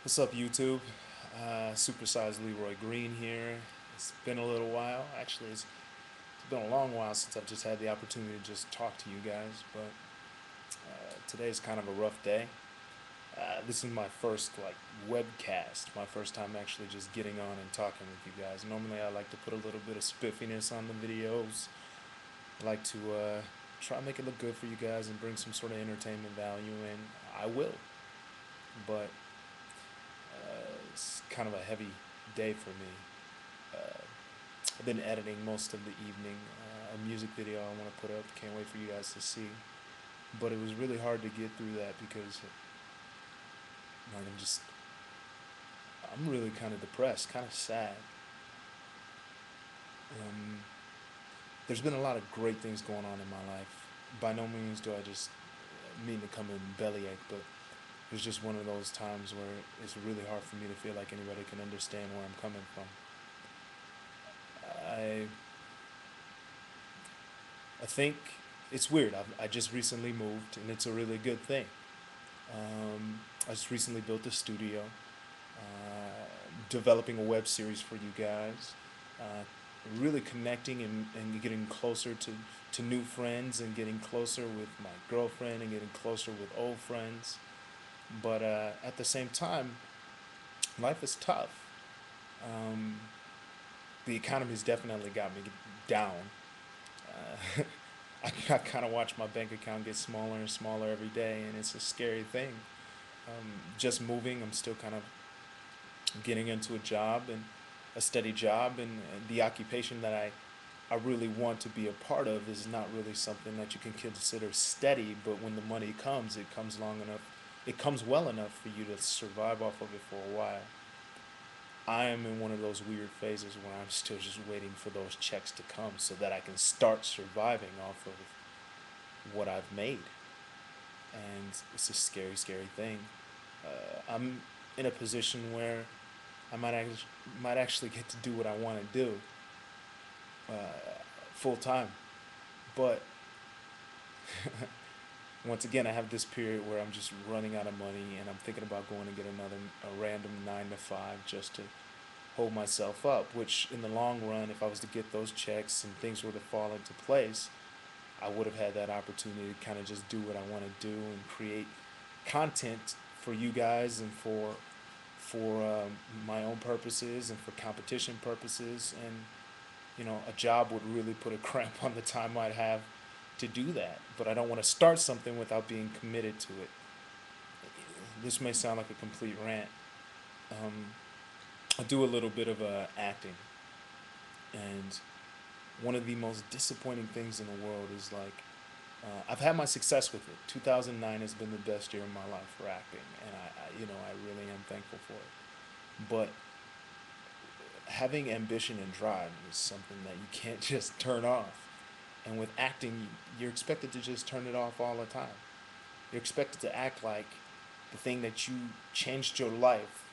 What's up, YouTube? Supersized Leroy Green here. It's been a little while. Actually, it's been a long while since I've just had the opportunity to just talk to you guys. But today's kind of a rough day. This is my first webcast. My first time actually just getting on and talking with you guys. Normally, I like to put a little bit of spiffiness on the videos. I like to try and make it look good for you guys and bring some sort of entertainment value, and I will. But it's kind of a heavy day for me. Uh, I've been editing most of the evening. A music video I want to put up. Can't wait for you guys to see. But it was really hard to get through that because I'm really kind of depressed, kind of sad. Um, there's been a lot of great things going on in my life. By no means do I just mean to come in bellyache, but it's just one of those times where it's really hard for me to feel like anybody can understand where I'm coming from. I I think it's weird. I just recently moved, and it's a really good thing. I just recently built a studio, developing a web series for you guys, uh, really connecting and getting closer to new friends and getting closer with my girlfriend and getting closer with old friends. But at the same time, life is tough. Um, the economy's definitely got me down. Uh, I kind of watch my bank account get smaller and smaller every day, and it's a scary thing. Just moving, I'm still kind of getting into a job and a steady job, and the occupation that I really want to be a part of is not really something that you can consider steady. But when the money comes, it comes long enough, it comes well enough for you to survive off of it for a while. I am in one of those weird phases where I'm still just waiting for those checks to come so that I can start surviving off of what I've made. And it's a scary, scary thing. I'm in a position where might actually get to do what I want to do uh, full time. But once again, I have this period where I'm just running out of money, and I'm thinking about going to get a random 9 to 5 just to hold myself up. Which, in the long run, if I was to get those checks and things were to fall into place, I would have had that opportunity to kind of just do what I want to do and create content for you guys and for my own purposes and for competition purposes. And a job would really put a cramp on the time I'd have to do that. But I don't want to start something without being committed to it. This may sound like a complete rant. Um, I do a little bit of acting, and one of the most disappointing things in the world is I've had my success with it. 2009 has been the best year of my life for acting, and I really am thankful for it. But having ambition and drive is something that you can't just turn off. And with acting, you're expected to just turn it off all the time. You're expected to act like the thing that you changed your life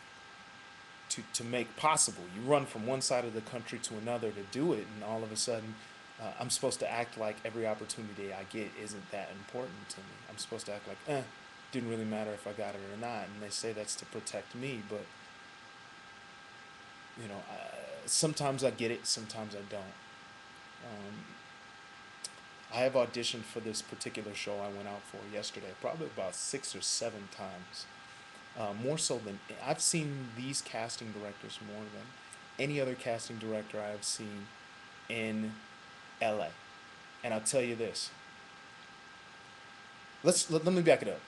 to make possible. You run from one side of the country to another to do it, and all of a sudden, I'm supposed to act like every opportunity I get isn't that important to me. I'm supposed to act like, didn't really matter if I got it or not. And they say that's to protect me, but sometimes I get it, sometimes I don't. Um, I have auditioned for this particular show I went out for yesterday, probably about 6 or 7 times. More so than I've seen these casting directors more than any other casting director I have seen in LA. And I'll tell you this. Let me back it up.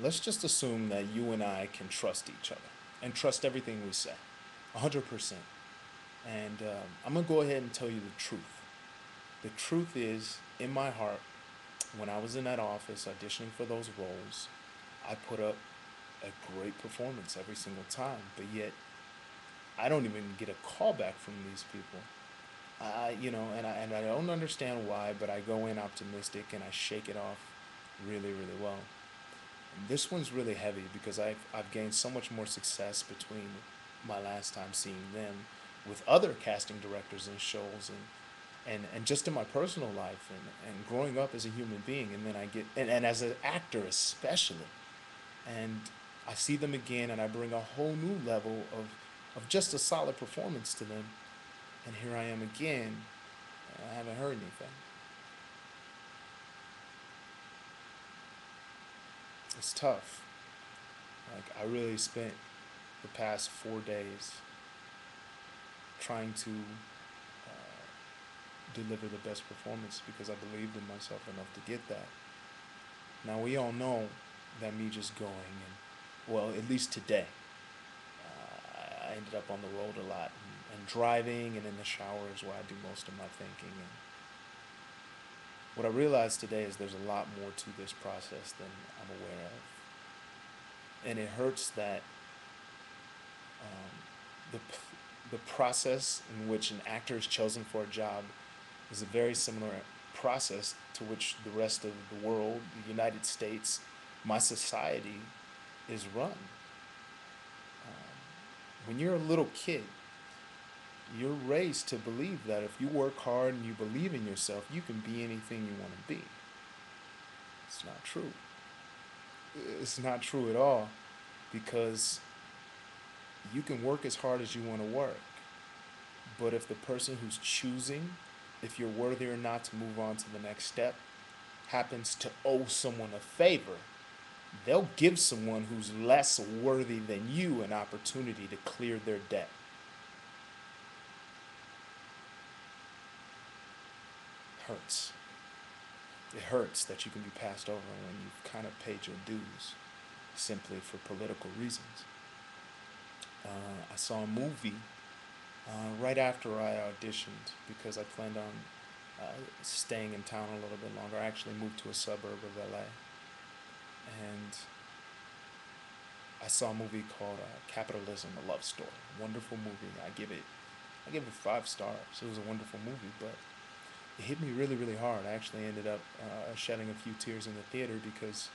Let's just assume that you and I can trust each other and trust everything we say, 100%. And I'm gonna go ahead and tell you the truth. The truth is, in my heart, when I was in that office auditioning for those roles, I put up a great performance every single time. But yet, I don't even get a call back from these people. And I don't understand why, but I go in optimistic and I shake it off really, really well. And this one's really heavy because I've gained so much more success between my last time seeing them with other casting directors and shows and just in my personal life and growing up as a human being, and then I get and as an actor especially. And I see them again and I bring a whole new level of just a solid performance to them. And here I am again. I haven't heard anything. It's tough. Like, I really spent the past 4 days trying to deliver the best performance because I believed in myself enough to get that. Now, we all know that me just going and, well, at least today, I ended up on the road a lot and driving and in the shower is where I do most of my thinking. And what I realized today is there's a lot more to this process than I'm aware of. And it hurts that um, the process in which an actor is chosen for a job is a very similar process to which the rest of the world, the United States, my society is run. When you're a little kid, you're raised to believe that if you work hard and you believe in yourself, you can be anything you want to be. It's not true. It's not true at all because you can work as hard as you want to work. But if the person who's choosing if you're worthy or not to move on to the next step happens to owe someone a favor, they'll give someone who's less worthy than you an opportunity to clear their debt. It hurts. It hurts that you can be passed over when you've kind of paid your dues simply for political reasons. I saw a movie right after I auditioned because I planned on staying in town a little bit longer. I actually moved to a suburb of LA, and I saw a movie called Capitalism: A Love Story. Wonderful movie. I give it 5 stars. It was a wonderful movie, but it hit me really, really hard. I actually ended up shedding a few tears in the theater because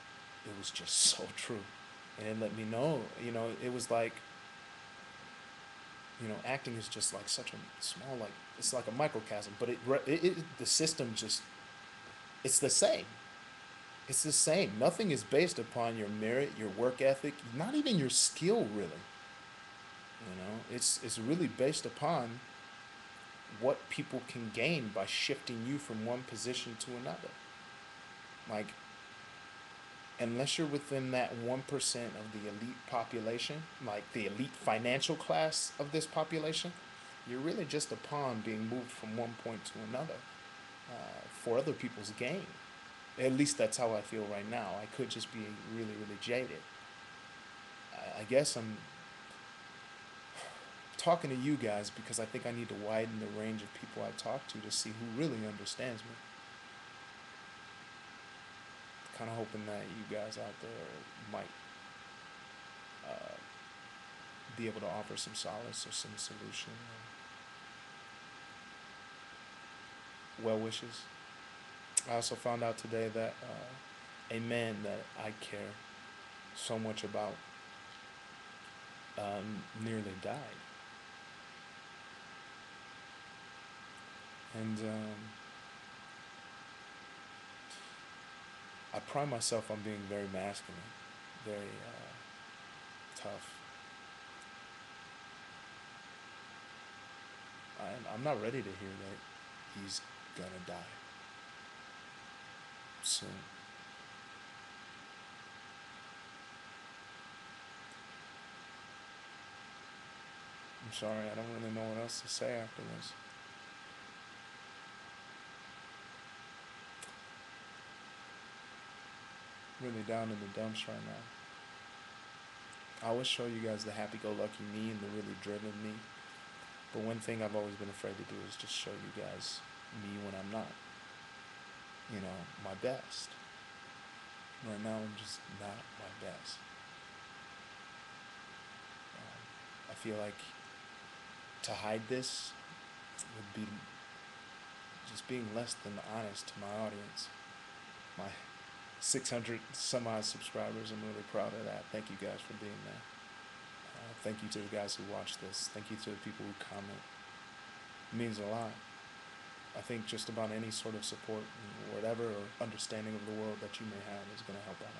it was just so true, and it let me know. It was like acting is just like such a small, like it's like a microcosm, but the system just it's the same. It's the same. Nothing is based upon your merit, your work ethic, not even your skill, really. It's really based upon what people can gain by shifting you from one position to another. Like, unless you're within that 1% of the elite population, like the elite financial class of this population, you're really just a pawn being moved from one point to another for other people's gain. At least that's how I feel right now. I could just be really, really jaded. I guess I'm talking to you guys because I think I need to widen the range of people I talk to see who really understands me. Kind of hoping that you guys out there might uh, be able to offer some solace or some solution or well wishes. I also found out today that a man that I care so much about nearly died. And I pride myself on being very masculine, very tough. I'm not ready to hear that he's gonna die soon. I'm sorry, I don't really know what else to say after this. Really down in the dumps right now. I always show you guys the happy-go-lucky me and the really driven me. But one thing I've always been afraid to do is just show you guys me when I'm not, my best. Right now, I'm just not my best. I feel like to hide this would be just being less than honest to my audience. My 600 some odd subscribers, I'm really proud of that. Thank you guys for being there. Thank you to the guys who watch this. Thank you to the people who comment. It means a lot. I think just about any sort of support, whatever, or understanding of the world that you may have is going to help out.